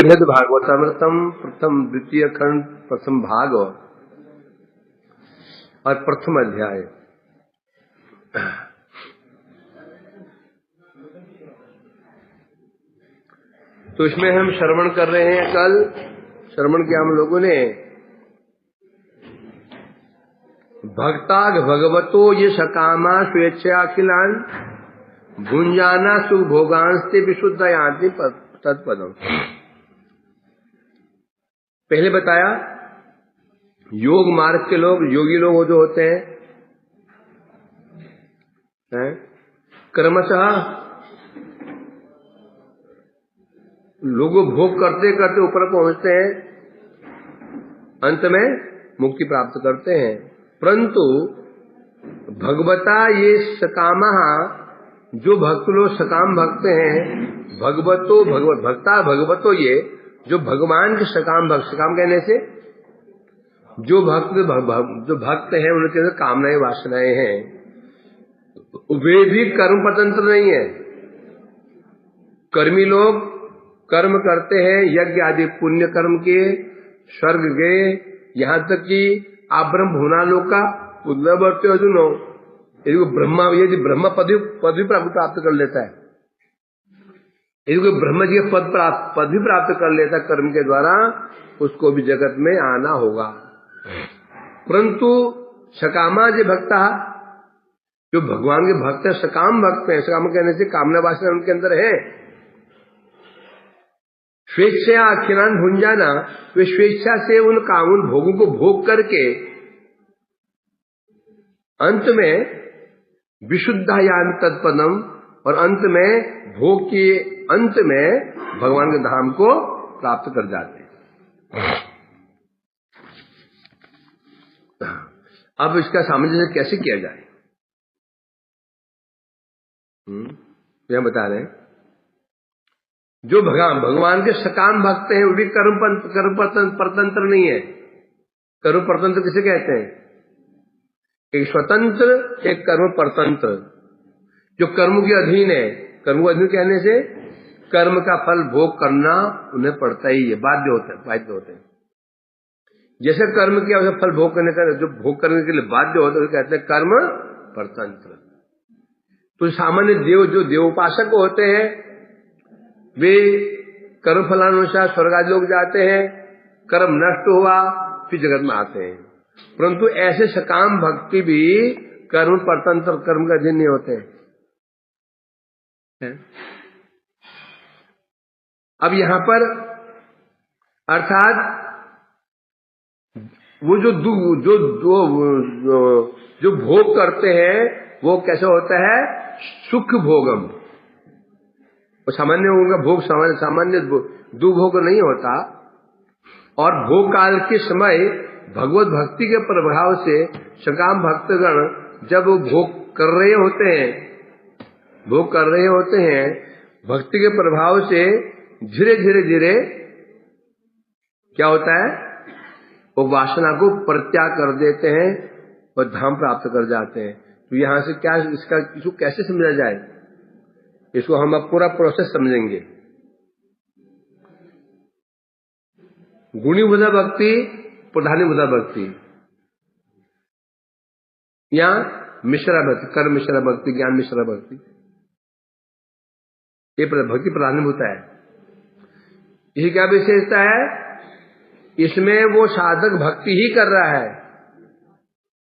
बृहद भागवतामृतम प्रथम द्वितीय खंड प्रथम भाग और प्रथम अध्याय। तो इसमें हम श्रवण कर रहे हैं। कल श्रवण किया हम लोगों ने भक्ताग भगवतो ये सकामा स्वेच्छा अखिलान भुंजाना सुख भोगांस्ते विशुद्ध याति तत्पदम। पहले बताया योग मार्ग के लोग, योगी लोग जो होते हैं क्रमशः लोग भोग करते करते ऊपर पहुंचते हैं, अंत में मुक्ति प्राप्त करते हैं। परंतु भगवता ये सकामा, जो भक्त लोग सकाम भक्त हैं, भगवतो भक्ता भगवतो ये जो भगवान के सकाम भक्त, सकाम कहने से जो भक्त हैं उनके अंदर कामनाएं वासनाएं हैं, वे भी कर्म स्वतंत्र नहीं है। कर्मी लोग कर्म करते हैं, यज्ञ आदि पुण्य कर्म के, स्वर्ग गए, यहाँ तक कि आप ब्रह्म भुवना लोग का उद्भवते अर्जुनो यदि ब्रह्मा यदि ब्रह्म पद भी प्राप्त कर लेता है, यदि कोई ब्रह्म जी के पद भी प्राप्त कर लेता है कर्म के द्वारा, उसको भी जगत में आना होगा। परंतु सकामा जो भक्ता, जो भगवान के भक्त है, सकाम भक्त है, सकाम कहने से कामना वासना उनके अंदर है। स्वेच्छा अखिलान भुंजाना, वे स्वेच्छा से उन कामून भोगों को भोग करके अंत में विशुद्धायान तत्पदम, और अंत में भोग के अंत में भगवान के धाम को प्राप्त कर जाते हैं। अब इसका सामंजस्य कैसे किया जाए, यह बता रहे हैं। जो भगवान के सकाम भक्त हैं, वो भी कर्म परतंत्र नहीं है। कर्म परतंत्र किसे कहते हैं? एक स्वतंत्र, एक कर्म परतंत्र। जो कर्म के अधीन है, कर्म के अधीन कहने से कर्म का फल भोग करना उन्हें पड़ता ही है, बाध्य होते हैं। जैसे कर्म किया वैसे फल भोग करने का, जो भोग करने के लिए बाध्य होते हैं कहते हैं कर्म परतंत्र। तो सामान्य जो देवोपासक होते हैं, वे कर्म फलानुसार स्वर्ग आदि लोग जाते हैं, कर्म नष्ट हुआ फिर जगत में आते हैं। परंतु ऐसे सकाम भक्ति भी कर्म परतंत्र, कर्म का अधीन नहीं होते हैं। अब यहां पर अर्थात वो जो भोग करते हैं वो कैसे होता है? सुख भोगम। और सामान्य उनका भोग सामान्य दुभोग नहीं होता। और भोग काल के समय भगवत भक्ति के प्रभाव से सकाम भक्तगण जब भोग कर रहे होते हैं, भक्ति के प्रभाव से धीरे धीरे क्या होता है? वो वासना को परित्याग कर देते हैं और धाम प्राप्त कर जाते हैं। तो यहां से क्या इसको कैसे समझा जाए? इसको हम अब पूरा प्रोसेस समझेंगे। गुणीभूता भक्ति, प्रधानीभूता भक्ति, या मिश्रा भक्ति, कर्म मिश्रा भक्ति, ज्ञान मिश्रा भक्ति, ये भक्ति प्रधानीभूता है। इसकी क्या विशेषता है? इसमें वो साधक भक्ति ही कर रहा है,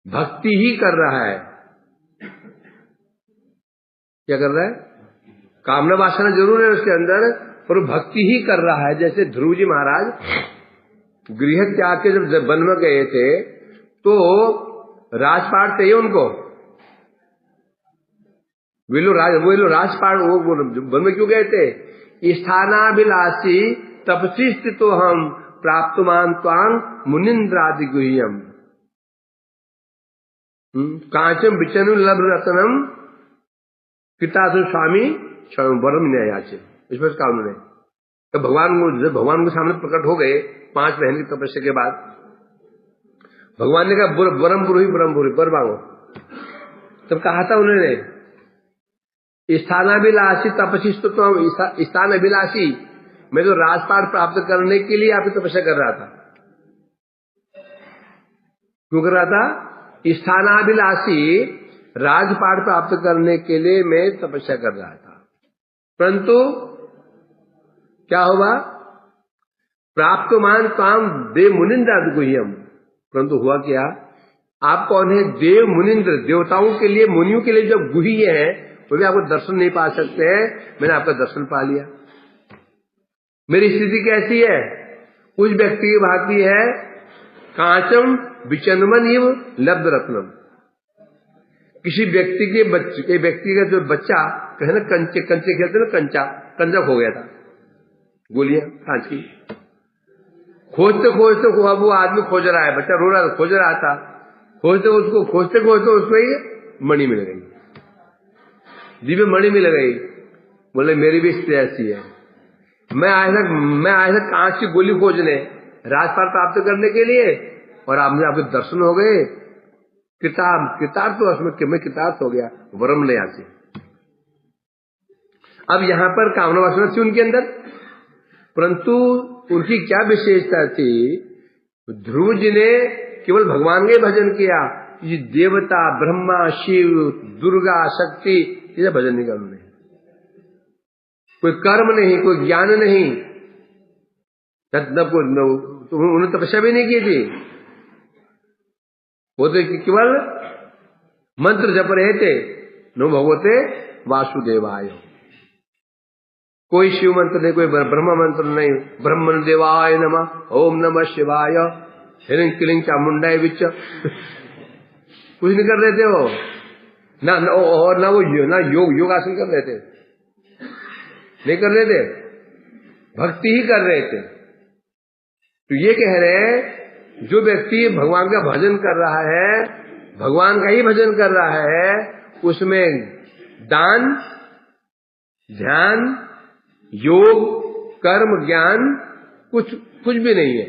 भक्ति ही कर रहा है। क्या कर रहा है? कामना वासना जरूर है उसके अंदर, पर भक्ति ही कर रहा है। जैसे ध्रुव जी महाराज गृह त्याग के जब वन में गए थे तो राजपाट चाहिए उनको। वे लोग राजपाट वन में क्यों गए थे? स्थानाभिलाषी तपसी स्थितो हम प्राप्तमान त्वां मुनिन्द्रादि गुह्यम कांचम विचनु लभ रत्नम पितासु स्वामी वरम न्यायाचे। इसमें कहा उन्होंने, तो भगवान के सामने प्रकट हो गए 5 महीने की तपस्या के बाद। भगवान ने कहा वरम पुरुहि वर मांगो। तब कहा था उन्होंने स्थानाभिलाषी तपसी, स्थान अभिलाषी मैं तो राजपाट प्राप्त करने के लिए आपकी तपस्या कर रहा था। क्यों कर रहा था? स्थानाभिलाषी राजपाट प्राप्त करने के लिए मैं तपस्या कर रहा था। परंतु क्या हुआ? प्राप्त मान काम देव मुनिंद्र गुह्यम। परंतु हुआ क्या? आप कौन है? देव मुनिंद्र, देवताओं के लिए, मुनियों के लिए जो गुह्य है वो भी आपको दर्शन नहीं पा सकते हैं। मैंने आपका दर्शन पा लिया। मेरी स्थिति कैसी है? उस व्यक्ति की भांति है, कांचम विचनमन इव लब्ध रत्नम। किसी व्यक्ति के बच्चे, व्यक्ति का जो बच्चा कहे ना, कंचे खेलते ना, कंचा खो गया था, गोलियां कांच की। खोजते खोजते वो आदमी खोज रहा है, बच्चा रो रहा था, खोज रहा था, खोजते उसको ही मणि मिल गई, दिव्य मणि मिल गई। बोले मेरी भी स्थिति ऐसी है। मैं आया था कांच की गोली खोजने, राजपाट प्राप्त करने के लिए, और आपके दर्शन हो गए। किताब तो उसमें मैं किताब हो गया, वरम ले आते। अब यहां पर कामना वासना थी उनके अंदर, परंतु उनकी क्या विशेषता थी? ध्रुव जी ने केवल भगवान का ही भजन किया। ये देवता, ब्रह्मा, शिव, दुर्गा, शक्ति, ये भजन नहीं किया उन्होंने। कोई कर्म नहीं, कोई ज्ञान नहीं, उन्होंने तपस्या भी नहीं की थी। वो तो केवल मंत्र जप रहे थे, नो भगवते वासुदेवाय। कोई शिव मंत्र नहीं, कोई ब्रह्म मंत्र नहीं, ब्रह्मण देवाय नमः, ओम नमः शिवाय, हिरण्य किलिंग चामुंडाय विच कुछ नहीं कर रहे थे वो ना वो योगासन कर रहे थे, नहीं कर रहे थे, भक्ति ही कर रहे थे। तो ये कह रहे हैं, जो व्यक्ति भगवान का भजन कर रहा है, भगवान का ही भजन कर रहा है, उसमें दान, ध्यान, योग, कर्म, ज्ञान कुछ भी नहीं है।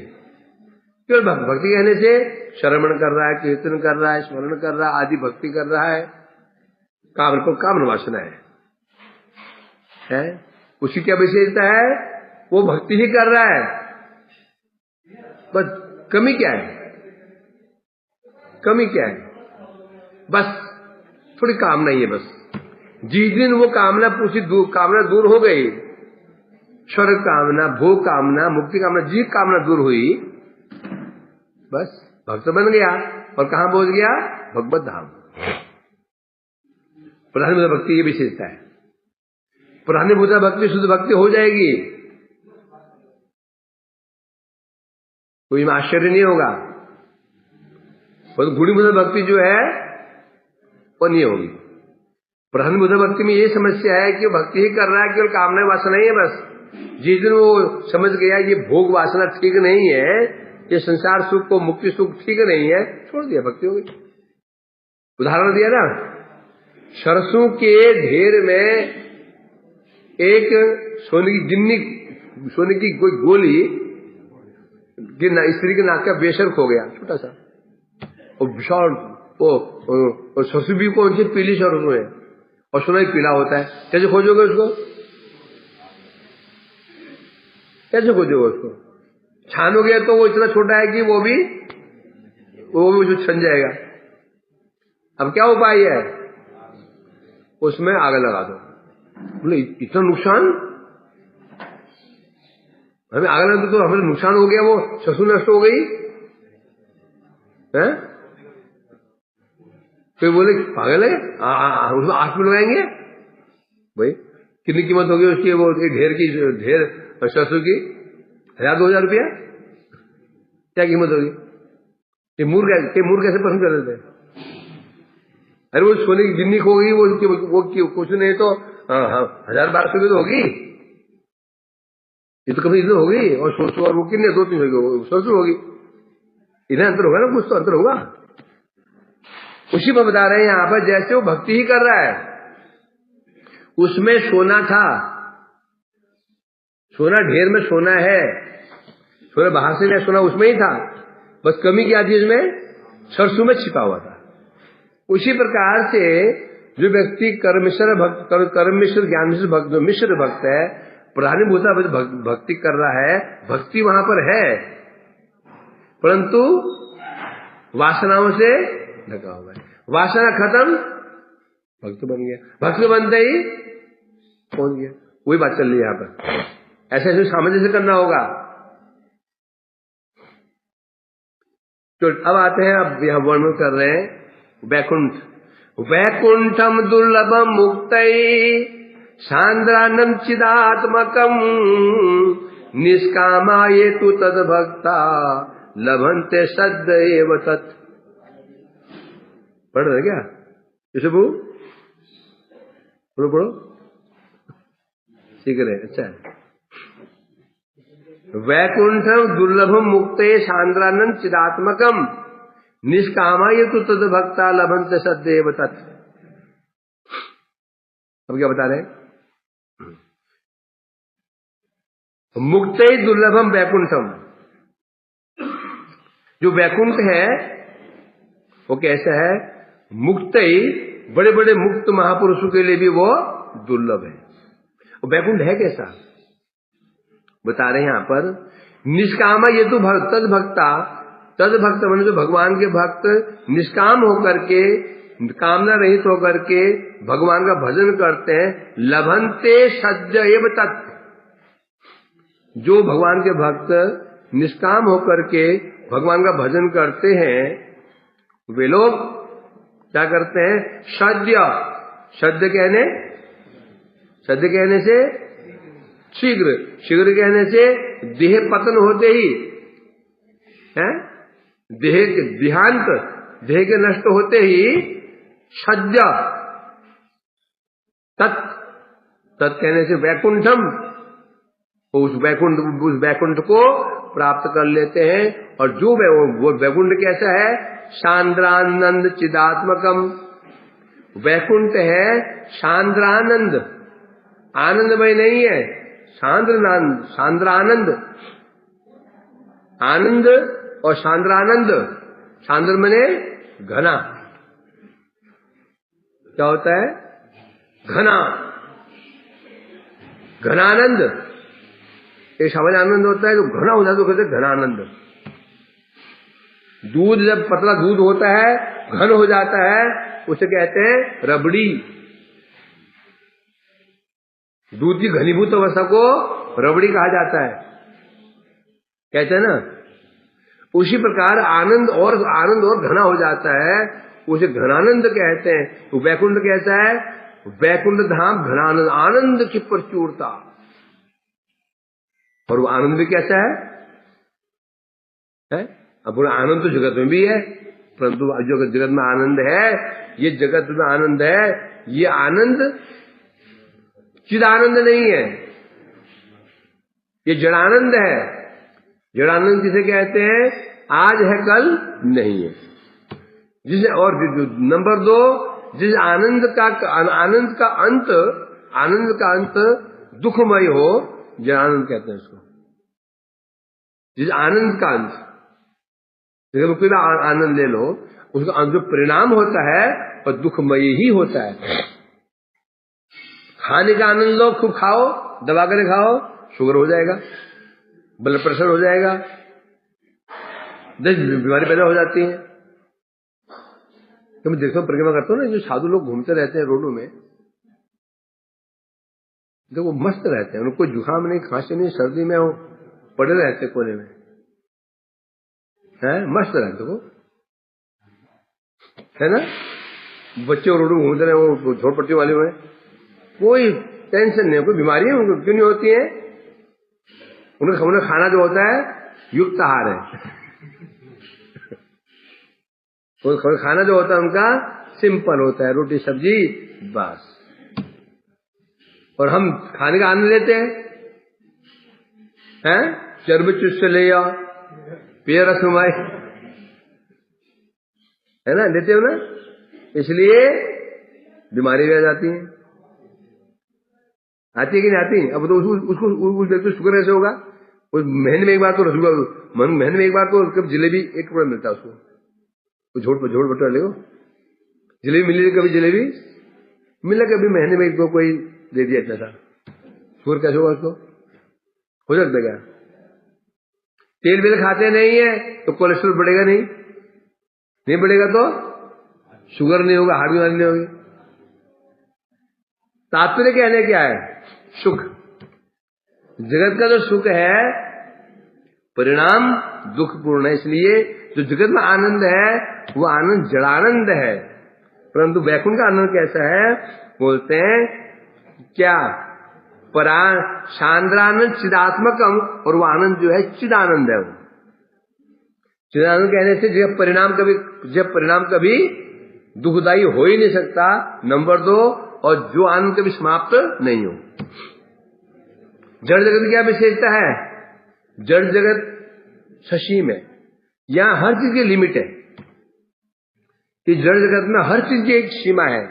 केवल भक्ति कहने से श्रवण कर रहा है, कीर्तन कर रहा है, स्मरण कर रहा है, आदि भक्ति कर रहा है, कामना वासना है। उसकी क्या विशेषता है? वो भक्ति ही कर रहा है, बस कमी क्या है? बस थोड़ी कामना ही है। बस जिस दिन वो कामना दूर हो गई, स्वर्ग कामना, भोग कामना, मुक्ति कामना, जीव कामना दूर हुई, बस भक्त बन गया। और कहां पहुंच गया? भगवत धाम। प्रधानभूत भक्ति की विशेषता है। प्रधानभूत भक्ति शुद्ध भक्ति हो जाएगी, कोई आश्चर्य नहीं होगा। और गुणीभूत भक्ति जो है वो नहीं होगी। प्रधानभूत भक्ति में ये समस्या है कि भक्ति ही कर रहा है, केवल कामना वासना ही है। बस जिस दिन वो समझ गया ये भोग वासना ठीक नहीं है, ये संसार सुख को, मुक्ति सुख ठीक नहीं है, छोड़ दिया, भक्ति हो गई। उदाहरण दिया ना, सरसों के ढेर में एक सोने की कोई गोली स्त्री के नाक का बेसर खो गया, छोटा सा, और विशाल, और सरसों भी कौन सी पीली सरसों है, और सोना ही पीला होता है। कैसे खोजोगे उसको? छानोगे तो वो इतना छोटा है कि वो भी छन जाएगा। अब क्या उपाय है? उसमें आग लगा दो। बोले इतना नुकसान, हमें आग लगा दो तो हमें नुकसान हो गया, वो सरसों नष्ट हो गई है। फिर बोले पागल है, उसमें आग में लगाएंगे? भाई कितनी कीमत होगी उसकी? वो ढेर सरसों की 1000-2000 रुपया, क्या कीमत होगी? ये मूर्ख कैसे पसंद कर देते? अरे वो सोने की गिन्नी खो गई, वो कुछ नहीं तो 1000-1200 की तो होगी, ये तो कभी इधर होगी। और सोचो, और वो कितने 2-3 होगी, सरसों होगी, इधर अंतर होगा ना, कुछ तो अंतर होगा। उसी पर बता रहे हैं यहां पर, जैसे वो भक्ति ही कर रहा है, उसमें सोना था, सोना ढेर में सोना है, सोना बाहर से नहीं, सोना उसमें ही था, बस कमी क्या थी? इसमें सरसों में छिपा हुआ था। उसी प्रकार से जो व्यक्ति कर्ममिश्र भक्त, कर्ममिश्र, ज्ञान मिश्र भक्त, जो मिश्र भक्त है, प्रधानीभूता भक्ति कर रहा है, भक्ति वहां पर है, परंतु वासनाओं से ढका हुआ है। वासना खत्म, भक्त बन गया, भक्त बनते ही पहुंच गया। वही बात चल रही है यहां पर। ऐसे ऐसे सामंजस्य करना होगा। तो अब आते हैं, अब यहां वर्णन कर रहे हैं वैकुंठ। वैकुंठम दुर्लभम मुक्तये सांद्रानम चिदात्मकम निष्कामाये तु तद भक्ता लभन्ते सद्य एव तत्। पढ़ रहे क्या इसे? पढ़ो सीख रहे? अच्छा। वैकुंठम दुर्लभम मुक्तये सांद्रानम चिदात्मकम निष्कामाय तु तद भक्ता लभन्ते सद्य एव तत्। अब क्या बता रहे हैं? मुक्तये दुर्लभम वैकुंठम। जो वैकुंठ है वो कैसा है? मुक्तये, बड़े बड़े मुक्त महापुरुषों के लिए भी वो दुर्लभ है। वैकुंठ है कैसा बता रहे हैं यहां पर। निष्कामा ये तो तद भक्ता, तद भक्त माने जो भगवान के भक्त निष्काम होकर के, कामना रहित होकर के भगवान का भजन करते हैं। लभन्ते सद्य एव तत्। जो भगवान के भक्त निष्काम होकर के भगवान का भजन करते हैं, वे लोग क्या करते हैं? सद्य, सद्य कहने से शीघ्र, शीघ्र कहने से देह पतन होते ही है, देहांत, देह के नष्ट होते ही सद्य, तत्, तत् कहने से वैकुंठम, उस वैकुंठ को प्राप्त कर लेते हैं। और जो वो वैकुंठ कैसा है? सांद्रानंद चिदात्मकम। वैकुंठ है सांद्रानंद, आनंदमय नहीं है, सांद्रानंद, आनंद और सांद्रानंद। सांद्र मने घना, क्या होता है? घना, घनानंद। एक सामान्य आनंद होता है जो घना हो जाता है, तो कहते हैं घनानंद। दूध जब पतला दूध होता है, घन हो जाता है, उसे कहते हैं रबड़ी। दूध की घनीभूत अवस्था को रबड़ी कहा जाता है, कहते हैं ना। उसी प्रकार आनंद और घना हो जाता है, उसे घनानंद कहते हैं। तो वैकुंठ कैसा है? वैकुंठ धाम घनानंद, आनंद की प्रचुरता। और वो आनंद भी कैसा है? अब आनंद तो जगत में भी है, परंतु जो जगत में आनंद है, ये जगत में आनंद है, ये आनंद चिदानंद नहीं है, ये जड़ानंद है। जड़ानंद किसे कहते हैं? आज है कल नहीं है। जिसे, और नंबर 2, जिस आनंद का अंत दुखमय हो, जड़ानंद कहते हैं उसको। जिस आनंद का अंत, जैसे कोई आनंद ले लो, उसका जो परिणाम होता है और दुखमयी ही होता है। खाने का आनंद लो, खूब खाओ, दबा कर खाओ, शुगर हो जाएगा, ब्लड प्रेशर हो जाएगा, 10 बीमारी पैदा हो जाती है। तो मैं देखता हूँ, परिक्रमा करता हूँ ना, जो साधु लोग घूमते रहते हैं रोडों में, तो वो मस्त रहते हैं, उनको जुकाम नहीं, खांसी नहीं, सर्दी में वो पड़े रहते कोने में, है मस्त रहते वो, है ना। बच्चे रोडों में घूमते रहे, वो झोपड़पट्टी वाले में कोई टेंशन नहीं, कोई बीमारी है उनको क्यों नहीं होती है? उन्हें खाना जो होता है युक्त आहार है। खाना जो होता है उनका सिंपल होता है, रोटी सब्जी बस। और हम खाने का आनंद लेते हैं, चर्ब चुस्त ले आओ, पिय रसमाई, है ना, लेते हो ना, इसलिए बीमारी भी आ जाती है। आती है कि नहीं आती? अब तो उसको शुगर कैसे होगा? उस महीने में एक बार तो रसगुल्ला, महीने में एक बार तो कभी जलेबी 1 रुपया मिलता है उसको, तो झोड़ बटोर ले, जलेबी मिली, कभी जलेबी मिला, कभी महीने में एक दो कोई दे दिया अच्छा था, शुगर कैसे होगा उसको? हो सकता क्या? तेल बेल खाते नहीं है तो कोलेस्ट्रॉल बढ़ेगा नहीं बढ़ेगा तो शुगर नहीं होगा, हार्ट बीमारी नहीं होगी। तात्पर्य कहने क्या है? सुख, जगत का जो सुख है परिणाम दुखपूर्ण है, इसलिए जो जगत में आनंद है वो आनंद जड़ानंद है। परंतु वैकुंठ का आनंद कैसा है? बोलते हैं क्या? शांद्रानंद चिदात्मकम, और वो आनंद जो है चिदानंद है। वो चिदानंद कहने से जब परिणाम कभी दुखदायी हो ही नहीं सकता, नंबर 2, और जो आनंद कभी समाप्त नहीं हो। जड़ जगत की क्या विशेषता है? जड़ जगत ससीम है, यहां हर चीज की लिमिट है। कि जड़ जगत में हर चीज की एक सीमा है,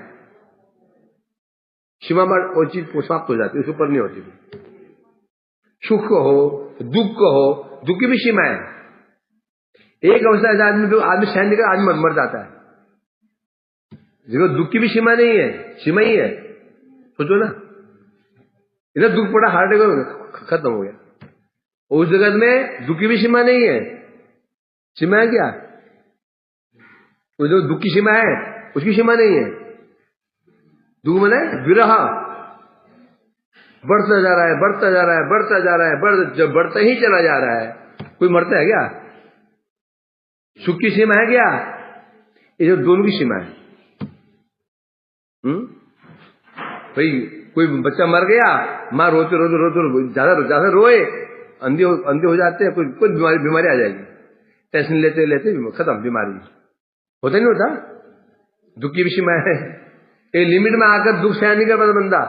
सीमा पर वो चीज समाप्त हो जाती है, उसके ऊपर नहीं होती। सुख हो दुख हो, दुख की भी सीमा है। एक अवस्था ऐसा आदमी सहन नहीं कर, आदमी मर जाता है। देखो दुख की भी सीमा नहीं है, सीमा ही है। सोचो ना, इधर दुख पड़ा, हार्ट अटैक खत्म हो गया। उस जगत में दुख की भी सीमा नहीं है। सीमा है क्या? वो जो दुख की सीमा है उसकी सीमा नहीं है। दुख मने विरह, बढ़ता जा रहा है, बढ़ता जा रहा है, बढ़ता जा रहा है, जब बढ़ता ही चला जा रहा है। कोई मरता है क्या? सुख की सीमा है क्या? ये जो दोनों की सीमा है। भाई कोई बच्चा मर गया, माँ रोते ज्यादा रोए, अंधे हो जाते हैं, कोई बीमारी आ जाएगी। टेंशन लेते लेते खत्म बीमारी। होता नहीं होता? दुख की भी सीमा है। एक लिमिट में आकर दुख सहन नहीं कर पाता बंदा,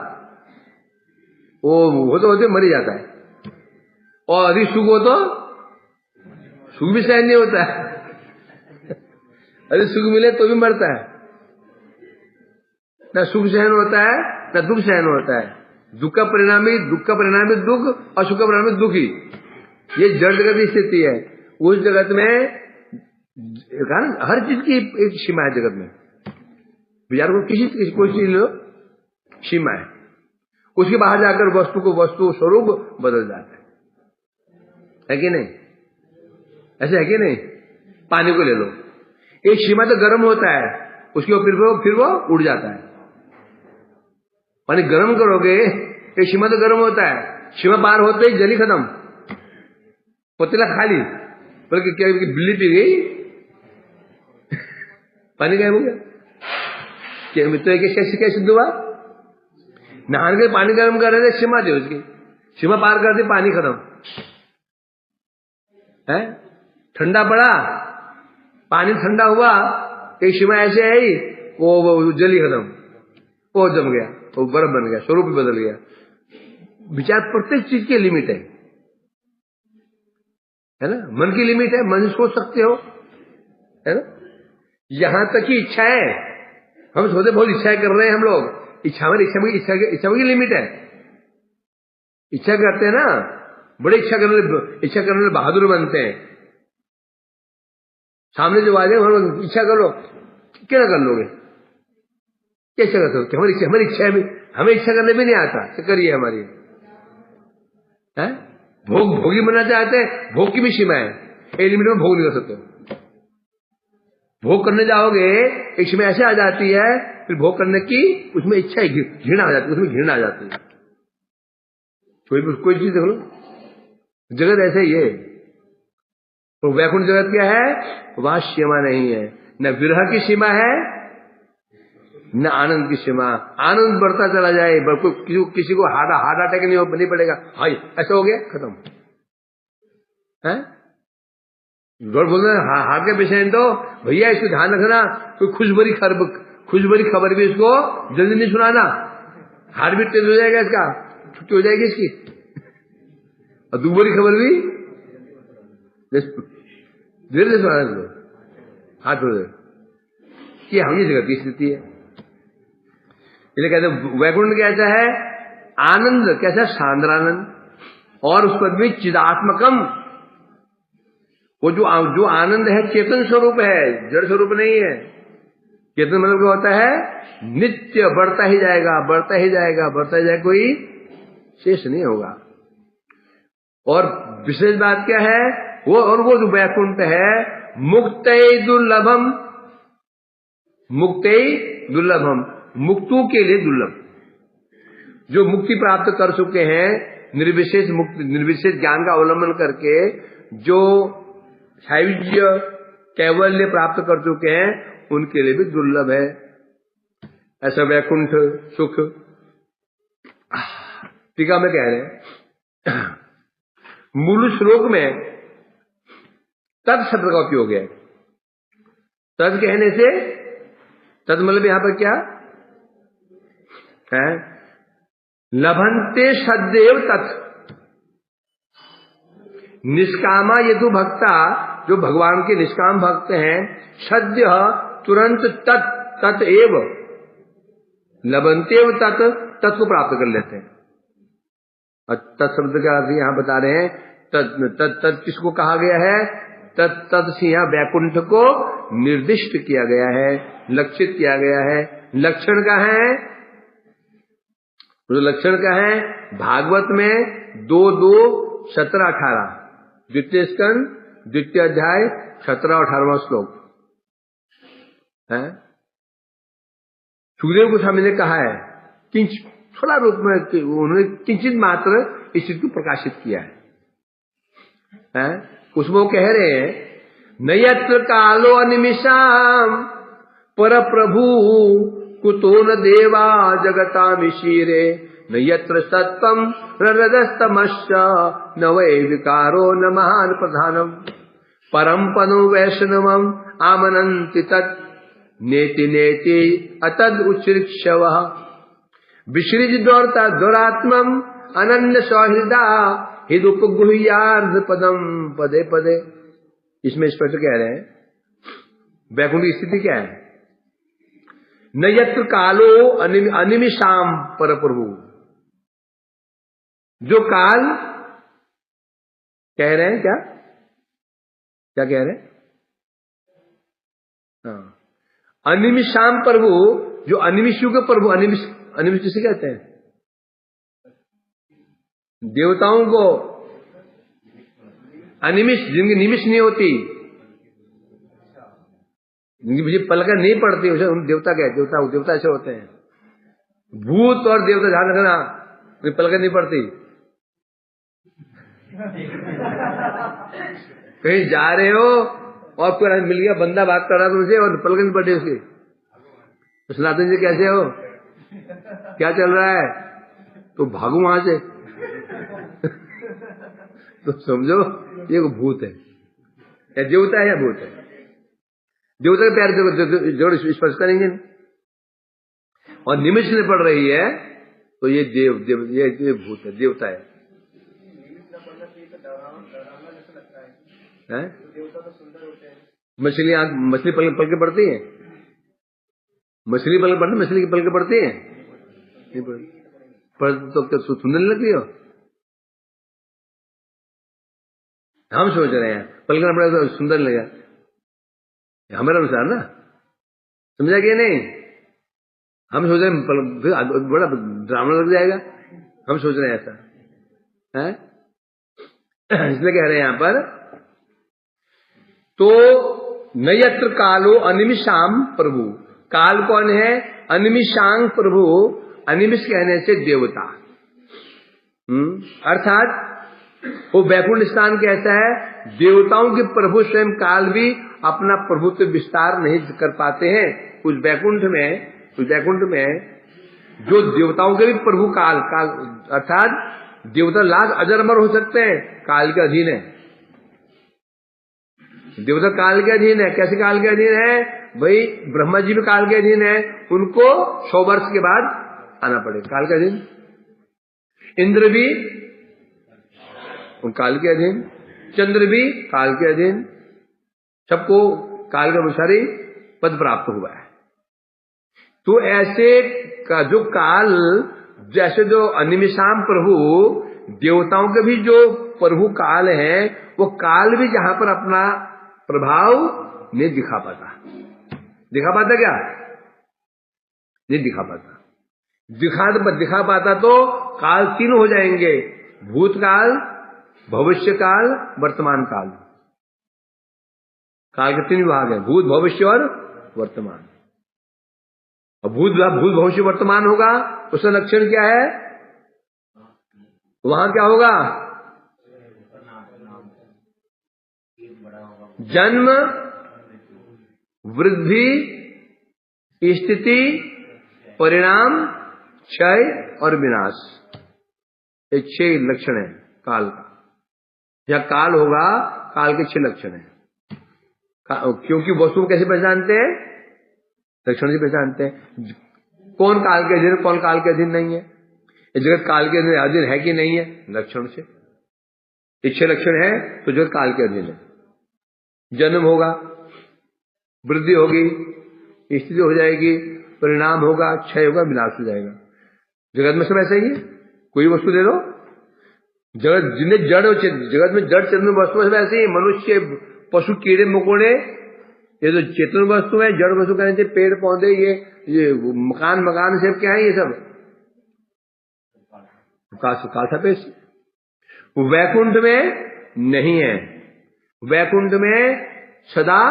वो होते होते मर ही जाता है। और अधिक सुख हो तो सुख भी सहन नहीं होता है। अधिक सुख मिले तो भी मरता है। न सुख सहन होता है न दुख सहन होता है। दुख का परिणाम भी दुख, और सुख का परिणाम दुख ही। ये जड़ जगत की स्थिति है। उस जगत में हर चीज की एक सीमा है। जगत में विचार को कोई चीज लो, सीमा है। उसके बाहर जाकर वस्तु स्वरूप बदल जाता है कि नहीं? ऐसे है कि नहीं? पानी को ले लो, एक सीमा तो गर्म होता है, उसके ऊपर फिर वो उड़ जाता है। पानी गर्म करोगे, एक सीमा तो गर्म होता है, सीमा पार होते ही जली खत्म, पतीला खाली। बल्कि क्या बिल्ली पी गई, पानी गायब हो गया। तो कैसे हुआ? नहान के पानी गर्म कर रहे थे, सीमा थी उसकी, सीमा पार कर दी, पानी खत्म है। ठंडा पड़ा, पानी ठंडा हुआ, एक सीमा ऐसे आई, वो जली खत्म, वो जम गया, वो बर्फ बन गया, स्वरूप बदल गया। विचार प्रत्येक चीज की लिमिट है ना? मन की लिमिट है, मन सोच सकते हो, है ना? यहां तक की इच्छा है, हम सोचते बहुत इच्छाएं कर रहे हैं हम लोग। इच्छा की लिमिट है। इच्छा करते हैं ना, बड़े इच्छा करने बहादुर बनते हैं। सामने जो आ जाए इच्छा कर लो, क्या कर लोगे? क्या इच्छा करते हो? हमारी इच्छा भी, हमें इच्छा करने भी नहीं आता, करिए हमारी है। भोगी बनना चाहते हैं, भोग की भी सीमा है, एक लिमिट में भोग नहीं कर सकते। भोग करने जाओगे एक सीमा ऐसे आ जाती है, फिर भोग करने की उसमें इच्छा घृणा आ जाती है, उसमें घृणा आ जाती है। कोई चीज देख लो, जगत ऐसे ही है। तो वैकुंठ जगत क्या है? वहां सीमा नहीं है, न विरह की सीमा है न आनंद की सीमा। आनंद बढ़ता चला जाए, किसी को हार्ट अटैक नहीं पड़ेगा, हाय ऐसा हो गया खत्म है। बोलते हार्ट के पेशेंट हो, भैया इसको ध्यान रखना, कोई खुशबरी खबर भी इसको जल्दी नहीं सुनाना, हार्ट बीट तेज हो जाएगा, इसका छुट्टी हो जाएगी इसकी। और दुबरी खबर भी धीरे से सुनाना इसको, हार्ट हो जाएगा। ये हम ये जगत की स्थिति है। इसलिए कहते हैं वैकुंठ कैसा है? आनंद कैसा? शांद्रानंद, और उस पर भी चिदात्मकम। वो जो आनंद है चेतन स्वरूप है, जड़ स्वरूप नहीं है। चेतन मतलब क्या होता है? नित्य बढ़ता ही जाएगा, बढ़ता ही जाएगा, बढ़ता ही जाएगा, कोई शेष नहीं होगा। और विशेष बात क्या है, वो जो वैकुंठ है मुक्तै दुर्लभम, मुक्तै दुर्लभम, मुक्तों के लिए दुर्लभ, जो मुक्ति प्राप्त कर चुके हैं, निर्विशेष मुक्ति, निर्विशेष ज्ञान का अवलंबन करके जो सायुज्य कैवल्य प्राप्त कर चुके हैं, उनके लिए भी दुर्लभ है ऐसा वैकुंठ सुख। टीका में कह रहे हैं, मूल श्लोक में तत् शब्द का उपयोग है। तत् कहने से, तत् मतलब यहां पर क्या है, लभन्ते सदैव तत्, निष्कामा यदु भक्ता, जो भगवान के निष्काम भक्त हैं, सद्य तुरंत तत्, तत् एव लभन्तेव तत्, तत् को प्राप्त कर लेते हैं। और तत् शब्द का अर्थ यहां बता रहे हैं, तत् किसको कहा गया है, तत् से यहां वैकुंठ को निर्दिष्ट किया गया है, लक्षित किया गया है। लक्षण का है, जो लक्षण का है भागवत में 2:2-17-18, द्वितीय स्कंद द्वितीय अध्याय 17-18वां श्लोक है। सुखदेव गोस्वामी ने कहा है, थोड़ा रूप में उन्होंने किंचित मात्र इस चीज को प्रकाशित किया है। उसमें वो कह रहे हैं, नयत्र कालो अनिमिषाम पर प्रभु कुतो न देवा जगतामिशीरे, नयत्र सत्तम रजस्तमश्च न वै विकारो न महान प्रधानम, परम पनो वैष्णवम आमनन्ति तत् नेति नेति अतद उच्चृक्षवः, विसृज दुरात्मम अनन्य सौहृदा हिदुपगुह्यार्ध पदम पदे पदे। इसमें स्पष्ट कह रहे हैं वैकुंठ की स्थिति क्या है, न यत्र कालो अनिमिषाम पर प्रभु, जो काल कह रहे हैं, क्या क्या कह रहे हैं, अनिमिषाम प्रभु, जो अनिमिषों के प्रभु, अनिमिष किसे कहते हैं, देवताओं को अनिमिष, जिनकी निमिष नहीं होती, जिनकी मुझे पलकर नहीं पड़ती, उसे उन देवता कहते, देवता ऐसे होते हैं। भूत और देवता ध्यान रखना, उन्हें पलकर नहीं पड़ती। कहीं जा रहे हो और कोई मिल गया, बंदा बात कर रहा तुमसे और पलकर नहीं पड़ती उसकी, तो सनातन जी कैसे हो, क्या चल रहा है, तो भागो वहां से। तो समझो ये भूत है, या देवता है या भूत है। देवता के प्यार जोड़ स्पर्श करेंगे, और निमिष में पड़ रही है तो ये ये भूत है, देवता है। मछली पल के पड़ती है, मछली पल पड़ती, मछली की पल के पड़ती है, पर तो क्या सुंदर नहीं लगती हो। हम सोच रहे हैं पलकना पड़े तो सुंदर लगेगा, हमारे अनुसार ना, समझा क्या नहीं, हम सोच रहे हैं बड़ा ड्रामा लग जाएगा, हम सोच रहे हैं ऐसा है। इसलिए कह रहे हैं यहां पर, तो नयत्र कालो अनिमिषाम प्रभु, काल कौन है, अनिमिषांग प्रभु, अनिमिष कहने से देवता, अर्थात वो वैकुंठ स्थान कैसा है, देवताओं के प्रभु स्वयं काल भी अपना प्रभुत्व विस्तार नहीं कर पाते हैं। उस वैकुंठ में जो देवताओं के भी प्रभु काल, अर्थात देवता लाख अजर अमर हो सकते हैं, काल के अधीन है। देवता काल के अधीन है, कैसे काल के अधीन है भाई, ब्रह्मा जी भी काल के अधीन है, उनको 100 वर्ष के बाद आना पड़ेगा, काल के अधीन। इंद्र भी काल के अधीन, चंद्र भी काल के अधीन, सबको काल के अनुसार ही पद प्राप्त हुआ है। तो ऐसे का जो काल, जैसे जो अनिमिषाम प्रभु, देवताओं के भी जो प्रभु काल है, वो काल भी जहां पर अपना प्रभाव नहीं दिखा पाता, क्या नहीं दिखा पाता, दिखा पाता तो काल 3 हो जाएंगे, भूतकाल, भविष्य काल, वर्तमान काल। काल के 3 विभाग हैं, भूत, भविष्य और वर्तमान। और भूत भविष्य वर्तमान होगा, उसका लक्षण क्या है? वहां क्या होगा? जन्म, वृद्धि, स्थिति, परिणाम, क्षय और विनाश। ये 6 लक्षण है काल का। या काल होगा, काल के 6 लक्षण है। क्योंकि वस्तु को कैसे पहचानते हैं? लक्षण से पहचानते हैं। कौन काल के अधीन, कौन काल के अधीन नहीं है, ये जगत काल के अधीन है कि नहीं है? लक्षण से। 6 लक्षण है तो जगत काल के अधीन है। जन्म होगा, वृद्धि होगी, स्थिति हो जाएगी, परिणाम होगा, क्षय होगा, विनाश हो जाएगा। जगत में सब ऐसा ही है। कोई वस्तु दे दो, जगत जिन्हें जड़, जगत में जड़ चेतन वस्तु सब ऐसे ही। मनुष्य, पशु, कीड़े मकोड़े, ये जो चेतन वस्तु है, जड़ वस्तु कहते हैं, पेड़ पौधे, ये मकान सब क्या है? ये सब काल सापेक्ष। वैकुंठ में नहीं है। वैकुंठ में सदा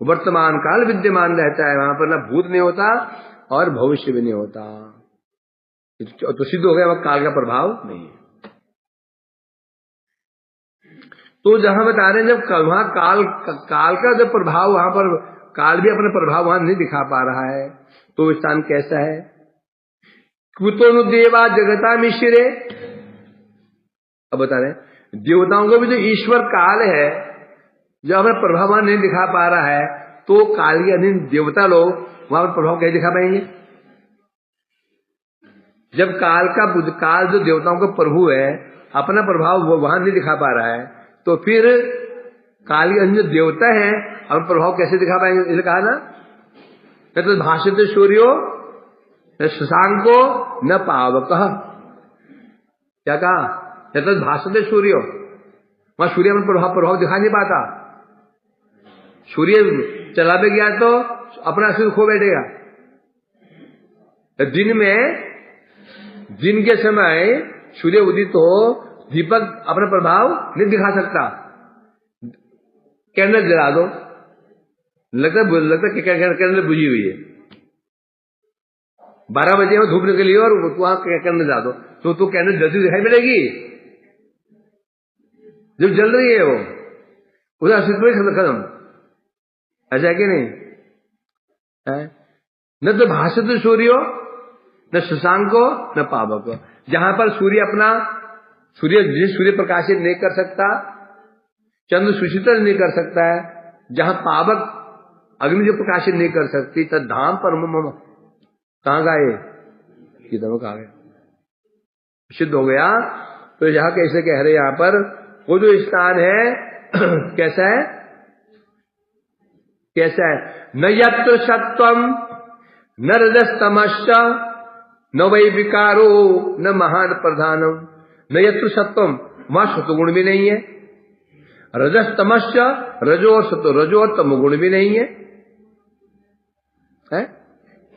वर्तमान काल विद्यमान रहता है। वहां पर ना भूत नहीं होता और भविष्य भी नहीं होता। तो सिद्ध हो गया वह काल का प्रभाव नहीं है। तो जहां बता रहे हैं, जब वहां काल का जब प्रभाव, वहां पर काल भी अपने प्रभाव वहां नहीं दिखा पा रहा है, तो स्थान कैसा है? कुतो देवा जगता मिश्रे। अब बता रहे हैं, देवताओं को भी जो ईश्वर काल है, जो अपना प्रभाव वहां नहीं दिखा पा रहा है, तो काल के अधीन देवता लोग वहां पर प्रभाव कैसे दिखा पाएंगे? जब काल जो देवताओं का प्रभु है, अपना प्रभाव वो वहां नहीं दिखा पा रहा है, तो फिर काल के अधीन जो देवता है अपना प्रभाव कैसे दिखा पाएंगे? इसलिए कहा ना, न तो भाषित सूर्यो न शशांको न पावक। क्या कहा? न तो भाषित सूर्यो, वहां सूर्य में प्रभाव दिखा नहीं पाता। सूर्य चला भी गया तो अपना सूर्य खो बैठेगा। दिन के समय सूर्य उदित हो, दीपक अपना प्रभाव नहीं दिखा सकता। कैंडल जला दो, लगता कैंडल बुझी हुई है। 12 बजे में धूप निकली और वहां कैंडल जला दो, तो कैंडल जल्दी दिखाई मिलेगी? जब जल रही है वो, उसका अस्तित्व खत्म। ऐसा है कि नहीं है? न तो भाषित सूर्यो न शशांको न पावक। जहां पर सूर्य प्रकाशित नहीं कर सकता, चंद्र सुशीतल नहीं कर सकता है, जहां पावक अग्नि जो प्रकाशित नहीं कर सकती, तद धाम पर कहां गए? किधर कहा गया? सिद्ध हो गया। तो यहां कैसे कह रहे, यहां पर वो जो स्थान है कैसा है? कैसा है? न यत्र सत्वम न रजस्तमश्च न वै विकारो न महान प्रधानम। न यत्र सत्वम, वहां सत्वगुण भी नहीं है। रजस्तमश्च, रजो और तमोगुण भी नहीं है।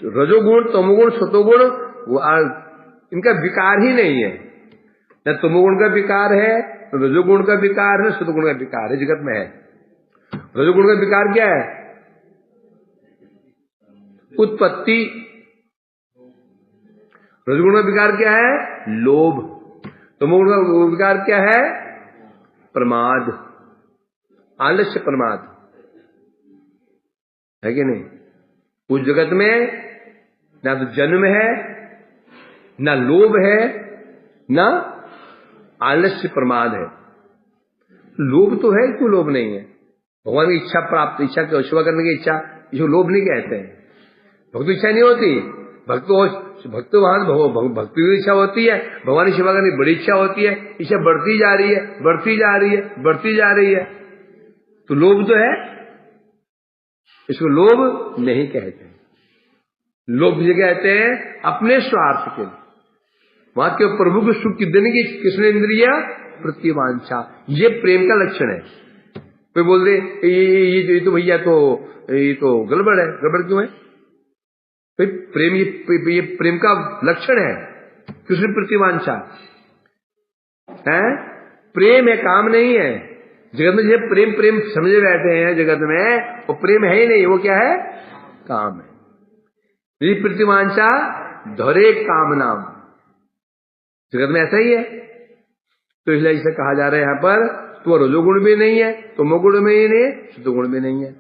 रजोगुण, तमोगुण, सत्वगुण इनका विकार ही नहीं है। न तमोगुण का विकार है, न रजोगुण का विकार है, न सत्वगुण का विकार है। जगत में है। रजोगुण का विकार क्या है? उत्पत्ति। रजोगुण का विकार क्या है? लोभ। तमोगुण का विकार क्या है? प्रमाद, आलस्य, प्रमाद। है कि नहीं? उस जगत में ना तो जन्म है, ना लोभ है, ना आलस्य प्रमाद है। लोभ तो है, क्यों लोभ नहीं है? भगवान की इच्छा प्राप्त, इच्छा की सेवा करने की इच्छा, इसको लोभ नहीं कहते हैं। भक्ति इच्छा नहीं होती। भक्त वहां भक्ति की इच्छा होती है, भगवान की सेवा करने की बड़ी इच्छा होती है। इच्छा बढ़ती जा रही है, बढ़ती जा रही है, बढ़ती जा रही है, तो लोभ तो है। इसको लोभ नहीं कहते। लोभ ये कहते हैं अपने स्वार्थ के लिए, वहां के प्रभु को सुख देने की कृष्ण इंद्रिया प्रतिवांछा, ये प्रेम का लक्षण है। कोई बोल दे ये तो भैया ये तो गड़बड़ है। गड़बड़ क्यों है? प्रेम, ये प्रेम का लक्षण है। कृष्ण प्रतिवांछा है। प्रेम है, काम नहीं है। जगत में जो प्रेम प्रेम समझे बैठे हैं जगत में, वो प्रेम है ही नहीं, वो क्या है? काम है। ये प्रतिमांसा धरे काम नाम, जगत में ऐसा ही है। तो इसलिए इसे कहा जा रहा है यहां पर, तो रजोगुण भी नहीं है, तो मोगुण में ही नहीं है, शुद्धगुण भी नहीं है।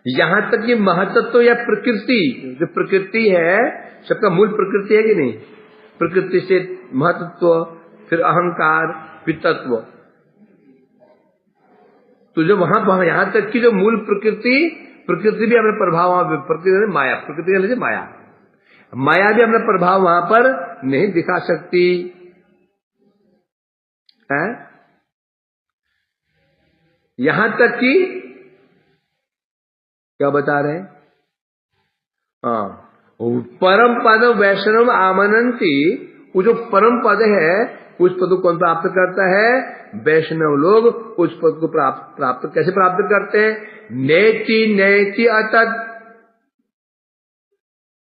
यहां तक कि महतत्व या प्रकृति, जो प्रकृति है सबका मूल प्रकृति है कि नहीं? प्रकृति से महतत्व, फिर अहंकार, फिर तत्व। तो जब वहां यहां तक कि जो मूल प्रकृति भी अपने प्रभाव, प्रकृति माया, प्रकृति के लिए माया, माया भी अपना प्रभाव वहां पर नहीं दिखा सकती है। यहां तक कि क्या बता रहे हैं? परम पद वैष्णव आमनंती, वो जो परम पद है उस पद को कौन प्राप्त करता है? वैष्णव लोग उस पद को प्राप्त कैसे प्राप्त करते हैं? नेति नेति अतत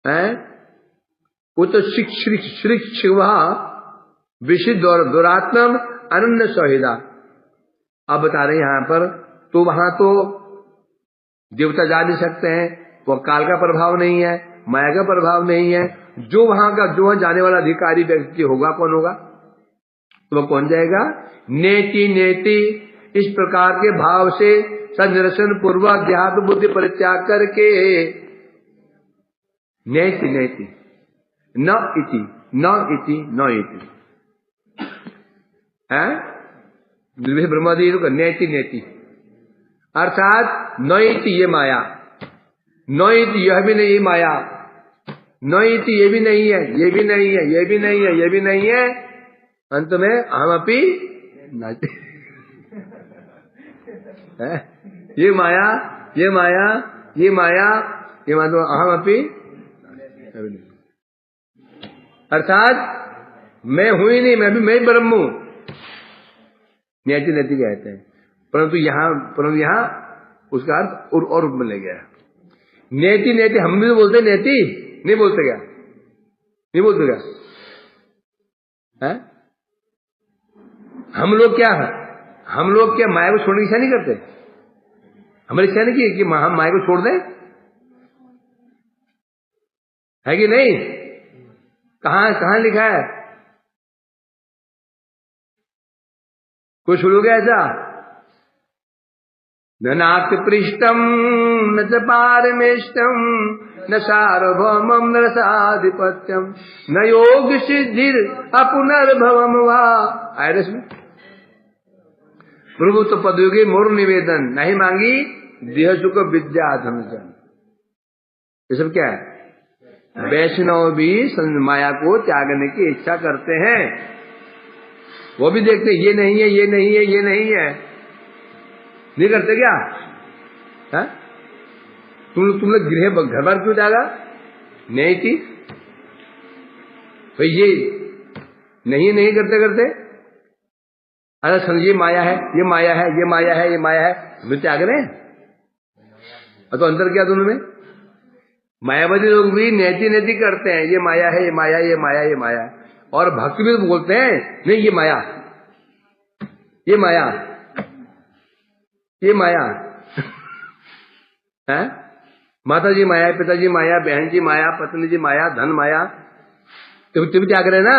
है, वो तो शिव विशुद्ध और दुरात्मम अनन्य सहिदा। अब बता रहे हैं यहां पर, तो वहां तो देवता जा नहीं सकते हैं, वो काल का प्रभाव नहीं है, माया का प्रभाव नहीं है। जो वहां जाने वाला अधिकारी व्यक्ति होगा, कौन होगा? तो वह कौन जाएगा? नेति नेति, इस प्रकार के भाव से सनिरसन पूर्वक ज्ञात बुद्धि परित्याग करके, नेति नेति न इति न इति न इति है, ब्रह्मादि को नेति नेति, अर्थात न इति ये माया, न इति यह भी नहीं माया, न इति ये भी नहीं है, ये भी नहीं है, ये भी नहीं है, ये भी नहीं है, अंत में हम अपी ये माया, ये माया, ये माया, ये मतलब अहम अपी, अर्थात मैं हूं ही नहीं, मैं भी मैं ब्रह्म हूं, नैति नैति कहते हैं। परंतु यहां उसका अर्थ और रूप में ले गया। नेति नेति हम भी तो बोलते नेति, नहीं बोलते क्या? नहीं बोलते क्या? है? हम लोग क्या माया को छोड़ने की इच्छा नहीं करते? हमारी इच्छा नहीं की कि हम माया को छोड़ दें, है कि नहीं? कहां लिखा है? कुछ लोग ऐसा, न नाथ पृष्ठम न च पारमेष्टम न सार्वभौमम न रसाधिपत्यम न योग सिद्धिर अपुनर्भवम वा। आयरस में प्रभु तो पदयोगी मोर निवेदन, नहीं मांगी देह सुख विद्या धन। ये सब क्या है? वैष्णव भी माया को त्यागने की इच्छा करते हैं, वो भी देखते ये नहीं है, ये नहीं है, ये नहीं है, नहीं करते क्या? है? तुम लोग गृह घर बार क्यों त्यागा? नहीं थी भाई, ये नहीं करते अरे समझ, ये माया है, ये माया है, ये माया है, ये माया है, तुम त्याग रहे हैं। तो अंतर क्या दोनों में? मायावादी लोग भी नैति करते हैं, ये माया है, ये माया, ये माया, ये माया, और भक्त भी बोलते हैं नहीं ये माया, ये माया, ये माया है। माता जी माया, पिताजी माया, बहन जी माया, पत्नी जी माया, धन माया, तुम त्याग रहे ना?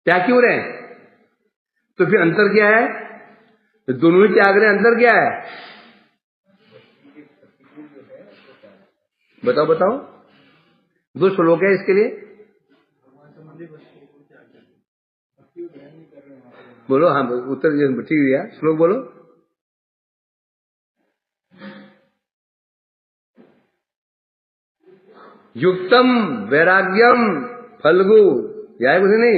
त्याग क्यों रहे? तो फिर अंतर क्या है? तो दोनों ही त्याग रहे, अंतर क्या है? बताओ। 2 श्लोक है इसके लिए, बोलो। हाँ उत्तर ठीक दिया, श्लोक बोलो। युक्तम वैराग्यम फल्गु, यह कुछ नहीं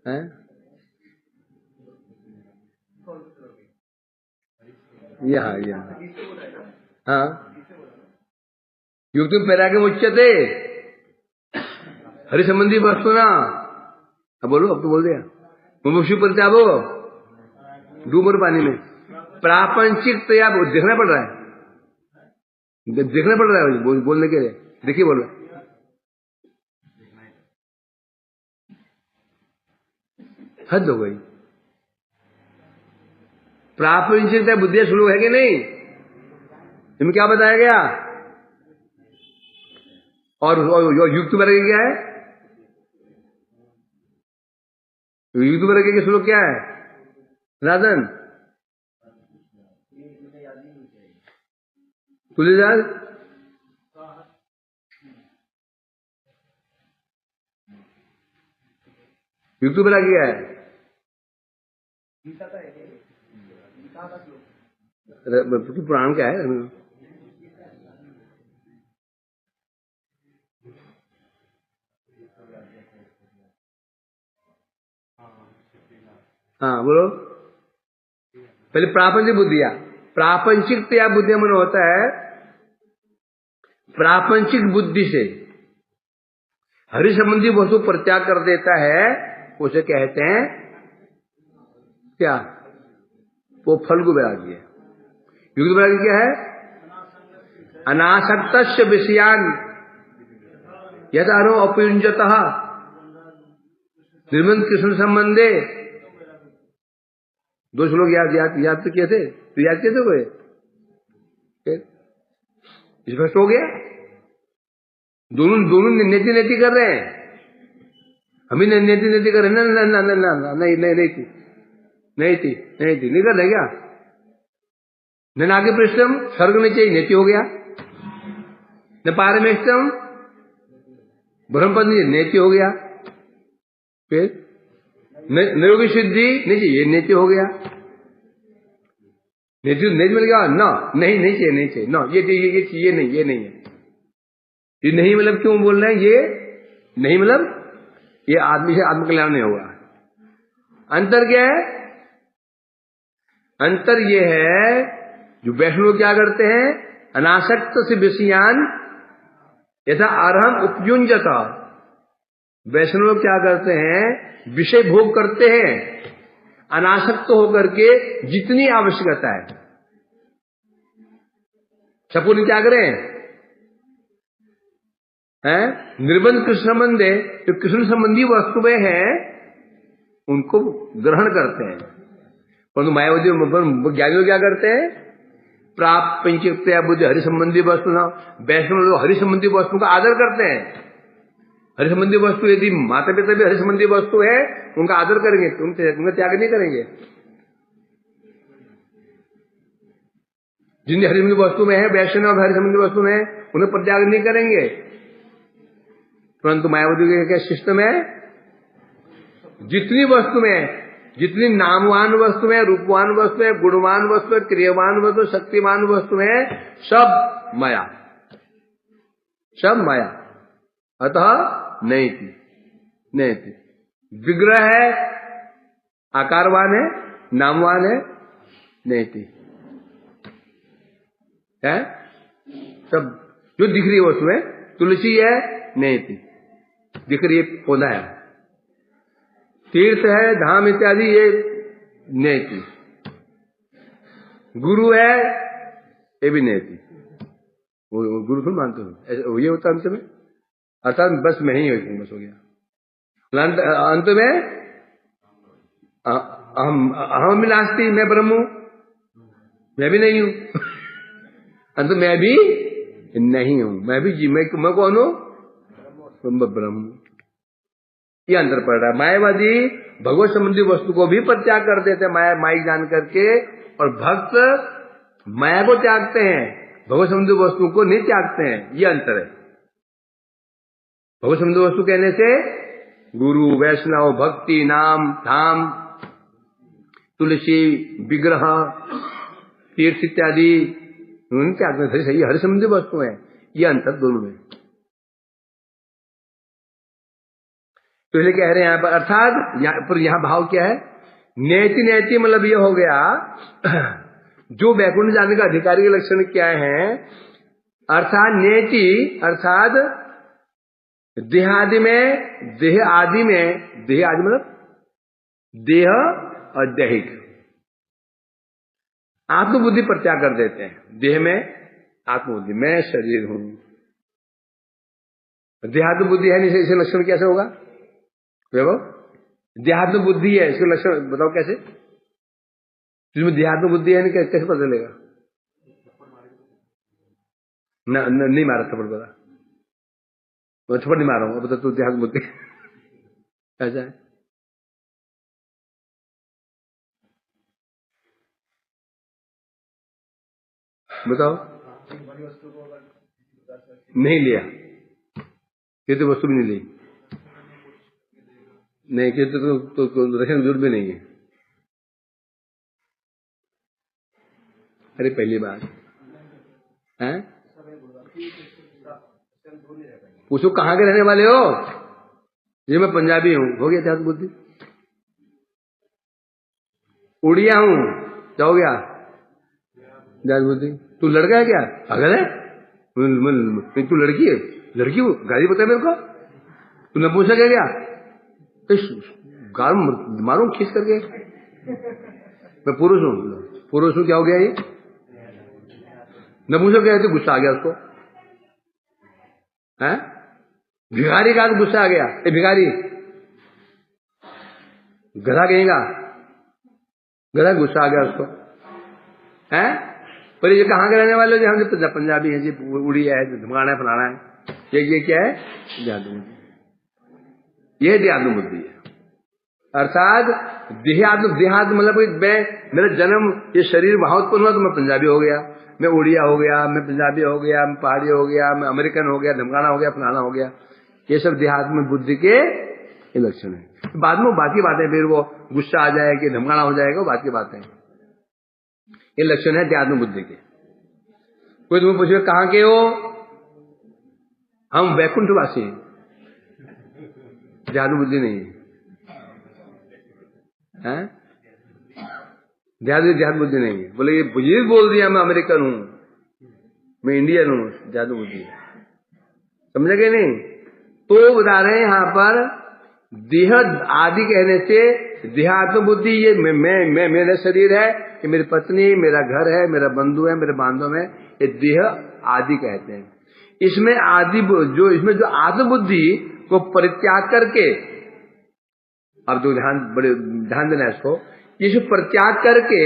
है? यहाँ हाँ, युक्तम वैराग्यम उच्यते हरि संबंधी वस्तु ना। अब बोलो, अब तो बोल दिया। मुमुक्षु परितापो, डूबर पानी में, प्रापंचिक तो आप देखना पड़ रहा है, बोलने के लिए। देखिए बोलो, हद हो गई। प्रापंचिकता बुद्धि श्लोक है कि नहीं? इसमें क्या बताया गया? और युक्त वर्ग क्या है? युक्त वर्ग के श्लोक क्या है राजन? तुलसीदास युक्त वर्ग क्या है? पुराण क्या है? हाँ बोलो। पहले प्रापंचिक बुद्धिया, प्रापंचिक या बुद्धि मन होता है प्रापंचिक बुद्धि से हरि संबंधी वस्तु परित्याग कर देता है, उसे कहते हैं क्या? वो फल्गु वैराग्य। युक्त वैराग्य क्या है? अनासक्त विषयान यदारो अपयुंजतः निर्बंध कृष्ण संबंधे। दो श्लोक याद तो किए थे? तो याद किए थे कोई? स्पष्ट हो गया। दोनों नेति कर रहे हैं। हम ही नेति कर रहे हैं। नहीं थी कर रहे क्या? न नागे पृष्ठम स्वर्ग नीचे नेति हो गया, न पारमेष्टम ब्रह्मपद नेति हो गया, फिर निरोगी सिद्धि नीचे ये नीचे हो गया। नीचे मिल गया न, नहीं चाहिए न, ये नहीं है। ये नहीं मतलब क्यों बोल रहे हैं? ये नहीं मतलब ये आदमी से आत्मकल्याण नहीं होगा। अंतर क्या है? अंतर ये है जो वैष्णव क्या करते हैं? अनासक्त से विषयान यथा अरहम उपयुंजता। वैष्णव क्या करते हैं? विषय भोग करते हैं अनासक्त होकर के जितनी आवश्यकता है। सपूर्ण क्या करें? निर्बंध कृष्ण संबंध जो कृष्ण संबंधी वस्तुएं हैं उनको ग्रहण करते हैं, परंतु मायावादी ज्ञानी क्या करते हैं? प्राप्त पंचीकृत बुद्धि हरि संबंधी वस्तु ना। वैष्णव लोग हरि संबंधी वस्तु का आदर करते हैं। हरि संबंधी वस्तु यदि माता पिता भी हरि संबंधी वस्तु है उनका आदर करेंगे, उनका त्याग नहीं करेंगे। जिन हरि संबंधी वस्तु में है, वैष्णव हरि संबंधी वस्तु में उन्हें परित्याग नहीं करेंगे। परंतु मायावादी का क्या सिस्टम है? जितनी वस्तु में, जितनी नामवान वस्तु में, रूपवान वस्तु है, गुणवान वस्तु है, क्रियवान वस्तु, शक्तिमान वस्तु है, सब माया, सब माया। अतः नहीं थी। विग्रह है, आकारवान है, नामवान है, नहीं थी है। सब जो दिख रही है वस्तु है, तुलसी है, नहीं थी दिख रही है, पौधा है। तीर्थ है, धाम इत्यादि, ये नहीं थी। गुरु है, ये भी नहीं थी। वो गुरु थोड़ा मानते हो, ये होता अंत में, अर्थात बस मैं ही बस हो गया। अंत में अहम नास्ति, मैं ब्रह्म हूं, मैं भी नहीं हूं। अंत मैं भी नहीं हूं, मैं भी मैं कौन हूं? ब्रह्म। ये अंतर पड़ रहा है। मायावादी भगवत संबंधी वस्तु को भी परित्याग कर देते हैं माया जान करके, और भक्त माया को त्यागते हैं, भगवत संबंधी वस्तु को नहीं त्यागते हैं। ये अंतर है। भगवत संबंधी वस्तु कहने से गुरु, वैष्णव, भक्ति, नाम, धाम, तुलसी, विग्रह, तीर्थ इत्यादि उन्हें त्यागते हैं। सही हरि संबंधी वस्तु है। ये अंतर दोनों में। तो इसलिए कह रहे हैं यहां पर, अर्थात यहां भाव क्या है? नेति मतलब ये हो गया जो वैकुंठ जाने का अधिकारी के लक्षण क्या है? अर्थात नेति अर्थात देह आदि मतलब देह और दैहिक आत्मबुद्धि परित्याग कर देते हैं। देह में आत्मबुद्धि, मैं शरीर हूं, देहात्म बुद्धि है नहीं, इसे लक्षण कैसे होगा वैभव? देहात्म बुद्धि है, इसके लक्षण बताओ कैसे? जिसमें देहात्म बुद्धि है नहीं, कैसे पता चलेगा? नहीं मारा थप्पड़, बता। मैं थप्पड़ नहीं मारा हूँ, बता तू देहात्म बुद्धि ऐसा है? बताओ। नहीं लिया, किसी वस्तु भी नहीं ली, नहीं किसी तो रखने की जरूरत भी नहीं है। अरे पहली बात है, पूछो कहाँ के रहने वाले हो? ये मैं पंजाबी हूँ, हो गया देहात्म बुद्धि। उड़िया हूँ, क्या हो गया देहात्म बुद्धि? तू लड़का है क्या? पागल है? तू लड़की है? लड़की हो, गाली बता मेरे को। तू नपुंसक है क्या? गाल मारूं खींच करके। मैं पुरुष हूं, पुरुष हूं, क्या हो गया ये? नपुंसक क्या है? तो गुस्सा आ गया उसको, है? भिखारी का तो गुस्सा आ गया, ए भिखारी, गधा कहेगा, गधा गुस्सा आ गया उसको, है? पर ये कहाँ के रहने वाले हो? हम जो पंजाबी है जी, उड़िया है, धमकाना है, फलाना है, ये क्या है? देहात्म बुद्धि। ये देहात्म बुद्धि है। अर्थात देहात्म मतलब मेरा जन्म, ये शरीर वहां उत्पन्न हुआ तो मैं पंजाबी हो गया, मैं उड़िया हो गया, मैं पंजाबी हो गया, मैं पहाड़ी हो गया, मैं अमेरिकन हो गया, धमकाना हो गया, फलाना हो गया। ये सब देहात्म बुद्धि के लक्षण है। बाद में बाकी बातें, फिर वो गुस्सा आ जाए कि धमकाना हो जाएगा, बात की बातें। ये लक्षण है देहात्म बुद्धि के। कोई तुम्हें पूछे कहाँ के हो? हम वैकुंठवासी हैं, देहात्म बुद्धि नहीं है, हैं? देहात्म बुद्धि नहीं है। बोले ये बोल दिया मैं अमेरिकन हूं, मैं इंडियन हूं, देहात्म बुद्धि, समझे कि नहीं? तो बता रहे हैं यहां पर देह आदि कहने से देहात्म बुद्धि, ये मैं मेरा शरीर है, ये मेरी पत्नी, मेरा घर है, मेरा बंधु है, मेरे बांधव है, ये देह आदि कहते हैं। इसमें आदि इसमें जो आत्मबुद्धि को परित्याग करके, अब जो ध्यान देना है इसको, इसको परित्याग करके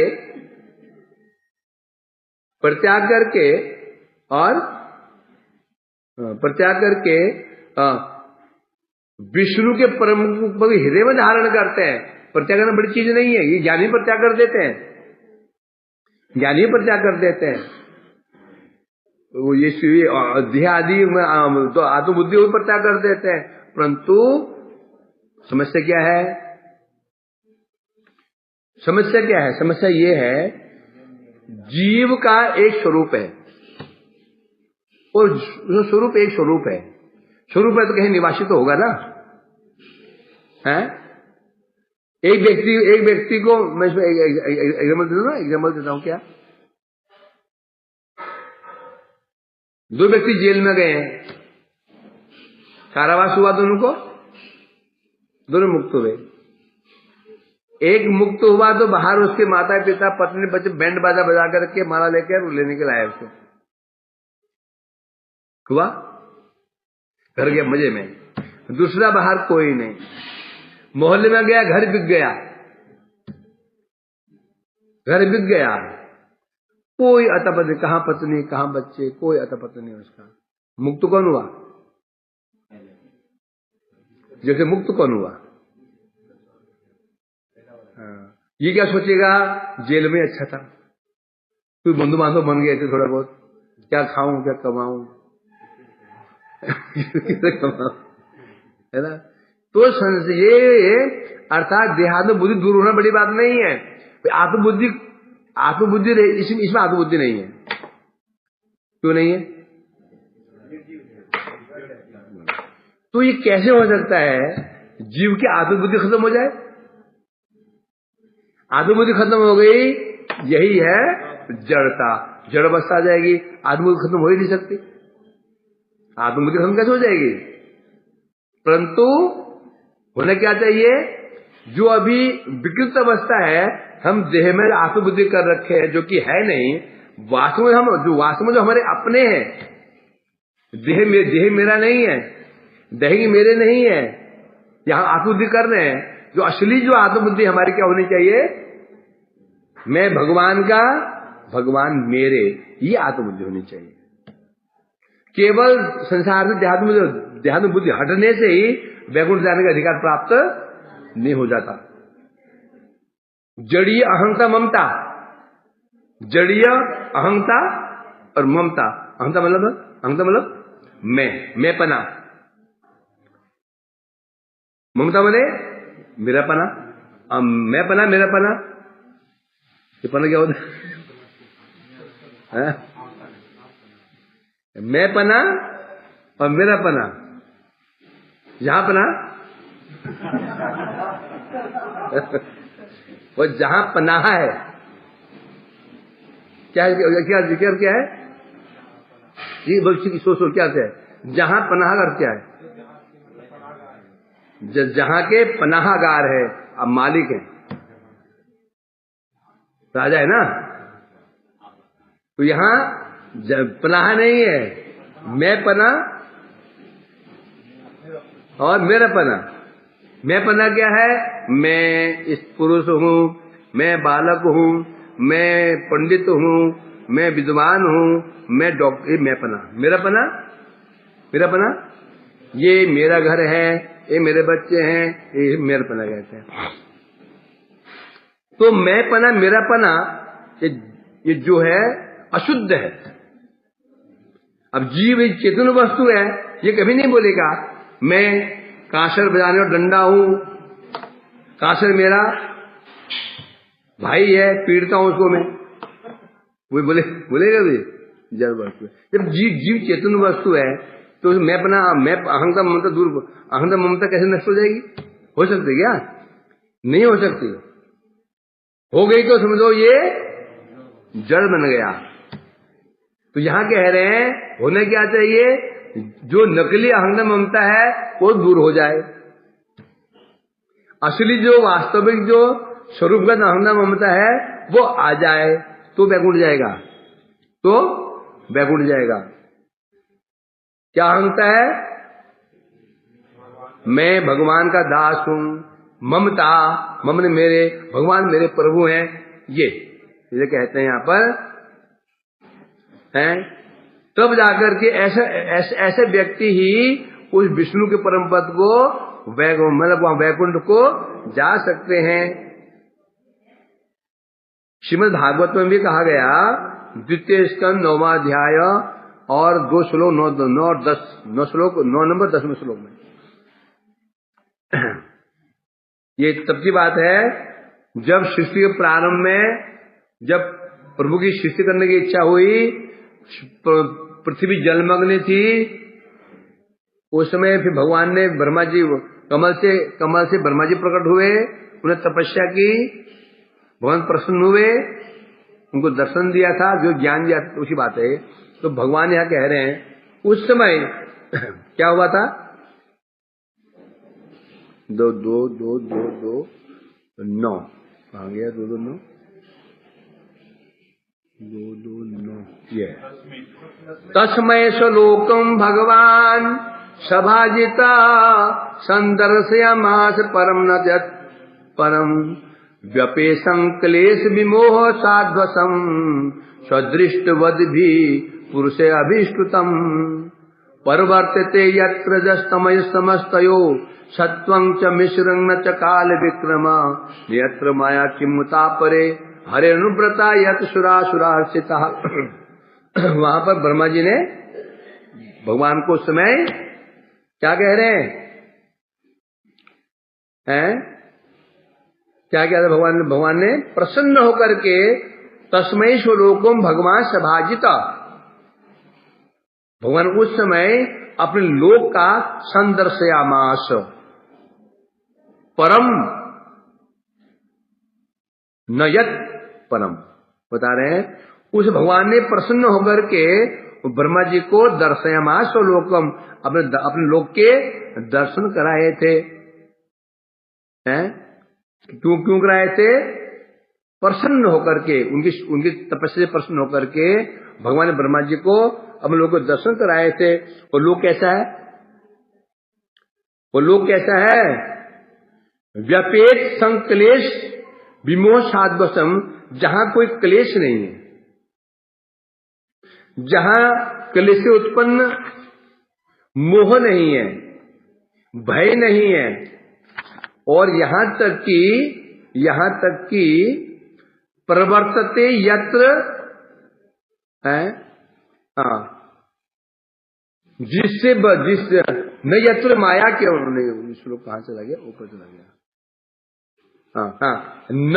विष्णु के परम हृदय में धारण करते हैं। परित्याग करना बड़ी चीज नहीं है, ये ज्ञानी परित्याग कर देते हैं, ज्ञानी परित्याग कर देते हैं। वो ये देह आदि तो आत्मबुद्धि को परित्याग कर देते हैं, परंतु समस्या क्या है? समस्या ये है, जीव का एक स्वरूप है, और स्वरूप एक स्वरूप है, स्वरूप है तो कहीं निवासी तो होगा ना, है? एक व्यक्ति को मैं इसमें एग्जाम्पल देता हूं। क्या दो व्यक्ति जेल में गए हैं, कारावास हुआ दोनों को, दोनों मुक्त हुए। एक मुक्त हुआ तो बाहर उसके माता पिता पत्नी बच्चे बैंड बाजा बजा करके माला लेकर लेने के लाए उसको, हुआ, घर गया मजे में। दूसरा बाहर कोई नहीं, मोहल्ले में गया, घर बिक गया, कोई अता पता नहीं, कहां पत्नी कहां बच्चे, कोई अता पता नहीं उसका। मुक्त कौन हुआ? जैसे मुक्त कौन हुआ? ये क्या सोचेगा, जेल में अच्छा था, कोई बंधु बांधव बन गए थे, थोड़ा बहुत क्या खाऊं क्या कमाऊं है ना? तो ये अर्थात देहात्म बुद्धि दूर होना बड़ी बात नहीं है। आत्मबुद्धि इसमें आत्मबुद्धि नहीं है। क्यों नहीं है? तो ये कैसे हो सकता है जीव की आत्मबुद्धि खत्म हो जाए? आत्मबुद्धि खत्म हो गई, यही है जड़ता, जड़ अवस्था आ जाएगी, आत्मबुद्धि खत्म हो ही नहीं सकती। आत्मबुद्धि खत्म कैसे हो जाएगी? परंतु होना क्या चाहिए, जो अभी विकृत अवस्था है, हम देह में आत्मबुद्धि कर रखे हैं, जो कि है नहीं, वास्तव में जो हमारे अपने हैं, देह मेरा नहीं है, देह मेरे नहीं है, यहां आत्मबुद्धि कर रहे हैं, जो असली जो आत्मबुद्धि हमारी क्या होनी चाहिए, मैं भगवान का, भगवान मेरे, ये आत्मबुद्धि होनी चाहिए। केवल संसार से देहात्म बुद्धि हटने से ही वैकुंठ जाने का अधिकार प्राप्त नहीं हो जाता। जड़ीय अहंता ममता, जड़ीय अहंता और ममता, अहंता मतलब मैंपना, ममता माने मेरापना, मैंपना मेरापना, ये पना क्या होता है? मैंपना और मेरापना, जहां पना वो जहां पनाह है, क्या जिक्र क्या है ये भविष्य की सोच क्या है? जहां पनाह कर क्या है? जहां के पनाहगार है, अब मालिक है, राजा है ना, तो यहां पनाह नहीं है, मैं पना और मेरा पना। मैं पना क्या है? मैं इस पुरुष हूं, मैं बालक हूं, मैं पंडित हूं, मैं विद्वान हूं, मैं डॉक्टर, मैं पना, मेरा पना, मेरा पना, ये मेरा घर है, ये मेरे बच्चे हैं, ये मेरा पना कहते हैं। तो मैं पना मेरा पना ये जो है अशुद्ध है। अब जीव एक चेतन वस्तु है, ये कभी नहीं बोलेगा मैं कांसर बजाने और डंडा हूं, कांसर मेरा भाई है, पीड़ता हूं उसको मैं, वो बोलेगा भी जड़ वस्तु। जब जीव चेतन वस्तु है तो मैं अपना, मैं अहंता ममता दूर, अहंता ममता कैसे नष्ट हो जाएगी? हो सकती क्या? नहीं हो सकती। हो गई तो समझो ये जड़ बन गया। तो यहां कह रहे हैं होना क्या चाहिए? जो नकली अहंता ममता है वो दूर हो जाए, असली जो वास्तविक जो स्वरूपगत अहंता ममता है वो आ जाए, तो वैकुंठ जाएगा, तो वैकुंठ जाएगा। क्या अहंता है? मैं भगवान का दास हूं, ममता, ममने मेरे, भगवान मेरे प्रभु हैं, ये कहते हैं यहां पर हैं। तब जाकर के ऐसे व्यक्ति ही उस विष्णु के परम पद को मतलब वहां वैकुंठ को जा सकते हैं। श्रीमद् भागवत में भी कहा गया, द्वितीय स्कंद 9वां अध्याय और 2 श्लोक 9 और 10, 9 श्लोक 9 नंबर 10वें श्लोक में ये तब की बात है जब सृष्टि के प्रारंभ में, जब प्रभु की सृष्टि करने की इच्छा हुई, पृथ्वी जलमग्न थी, उस समय फिर भगवान ने ब्रह्मा जी कमल से ब्रह्मा जी प्रकट हुए, उन्हें तपस्या की, भगवान प्रसन्न हुए, उनको दर्शन दिया था, जो ज्ञान दिया था, उसी बात है। तो भगवान यहां कह रहे हैं उस समय क्या हुआ था? 2 2 2 2 2 9 कहां गया? 2 2 9 2 2 9 ये तस्मै श्लोकम भगवान सभाजिता संदर्शयामास परम न यत् परम व्यपेशं क्लेश विमोह साध्वसम सदृष्टवद भी पुरुषे अभिष्टुतम परवर्तते यत्र जस्तमय समस्तयो सत्वं च मिश्रं न च काल विक्रम यत्र माया किमुता परे हरे अनुव्रता यत सुरासुरार्चिता। वहां पर ब्रह्मा जी ने भगवान को उस समय क्या कह रहे हैं? क्या कहते हैं? भगवान ने प्रसन्न होकर के तस्मै श्लोकम भगवान सभाजिता, भगवान उस समय अपने लोक का संदर्शयामास, परम न यत् परम बता रहे हैं, उस भगवान ने प्रसन्न होकर के ब्रह्मा जी को दर्शयामास लोकम, अपने लोक के दर्शन कराए थे। हैं? क्यों कराए थे? प्रसन्न होकर के, उनकी तपस्या से प्रसन्न होकर के भगवान ने ब्रह्मा जी को अपने लोग को दर्शन कराए थे। और लोग कैसा है? वो लोग कैसा है? व्यपेत संक्लेश विमोह साधवसम, जहां कोई क्लेश नहीं है, जहां क्लेश से उत्पन्न मोह नहीं है, भय नहीं है, और यहां तक कि प्रवर्तते यत्र है, हाँ, जिससे न यत्र माया के, नहीं श्लोक कहां चला गया, ऊपर चला गया, हाँ, न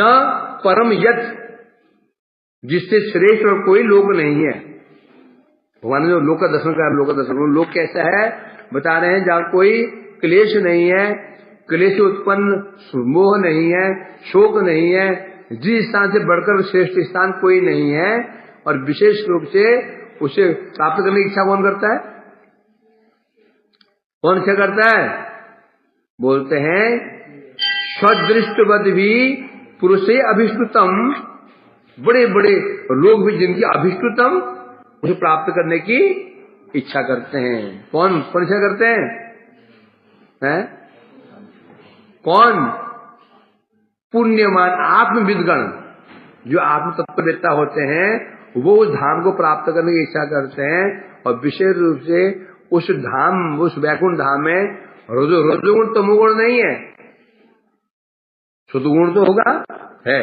परम यत, जिससे श्रेष्ठ और कोई लोक नहीं है। भगवान ने जो लोक का दर्शन करा, लोक का दर्शन, लोक कैसा है बता रहे हैं, जहां कोई क्लेश नहीं है, क्लेश से उत्पन्न मोह नहीं है, शोक नहीं है, जिस स्थान से बढ़कर श्रेष्ठ स्थान कोई नहीं है, और विशेष रूप से उसे प्राप्त करने की इच्छा कौन करता है? कौन इच्छा करता है? बोलते हैं स्वदृष्टवद भी पुरुषे अभिष्टुतम, बड़े बड़े लोग भी जिनकी अभिष्टुतम उसे प्राप्त करने की इच्छा करते हैं। कौन इच्छा करते हैं? कौन? पुण्यमान आत्मविदगण, जो आत्म तत्ववेत्ता होते हैं, वो उस धाम को प्राप्त करने की इच्छा करते हैं, और विशेष रूप से उस धाम, उस वैकुंठ धाम में रजोगुण तमोगुण नहीं है, सतुगुण तो होगा है,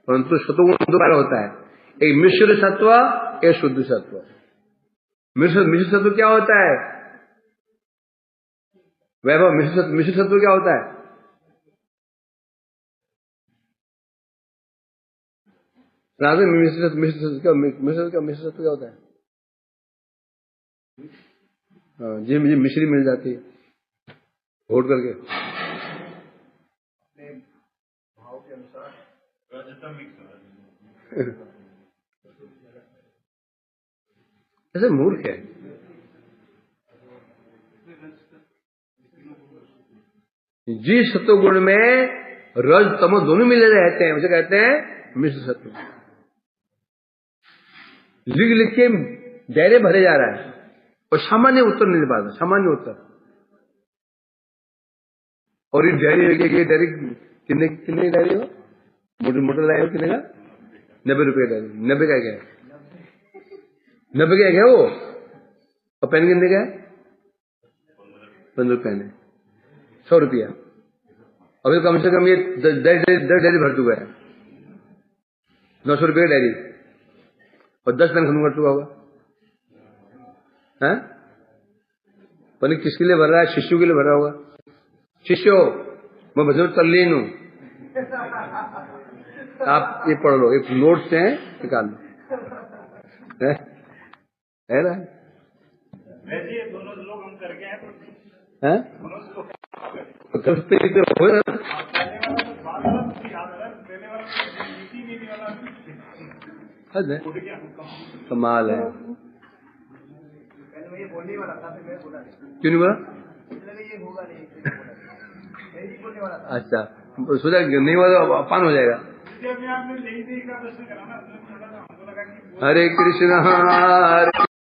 परंतु सतुगुण दो प्रकार होता है, एक मिश्र सत्व, एक शुद्ध सत्व। मिश्र सत्व क्या होता है वैभव? मिश्र सत्व क्या होता है? मिश्र सत्व क्या होता है? जी मुझे मिश्री मिल जाती है घोट करके, भाव के अनुसार ऐसे मूर्ख है। जिस सत्व गुण में रज तमो दोनों मिले रहते हैं उसे कहते हैं मिश्र सत्व। लिख के दायरे भरे जा रहा है और सामान्य उत्तर नहीं दे पाता, सामान्य उत्तर। और ये डायरी कितने डायरी हो? मोटर लाए हो कितने का? 90 रुपये डायरी। 90 का क्या है? 90 का क्या वो? और पेन कितने का है? 15 पेन है, 100 रुपया। अभी कम से कम ये 10 डायरी भर चुका है, 900 रुपये डायरी, और 10 पेन खत्म कर चुका होगा। पर किसके लिए भर रहा है? शिष्यों के लिए भर रहा होगा। शिष्यों, मैं भजन तल्लीन हूं, आप ये पढ़ लो, एक नोट्स हैं निकाल लो, है ना? वैसे ये दोनों लोग हम करके हैं कमाल है। क्यों नहीं बोला? अच्छा, सोचा नहीं हुआ अपान हो जाएगा। हरे कृष्ण हरे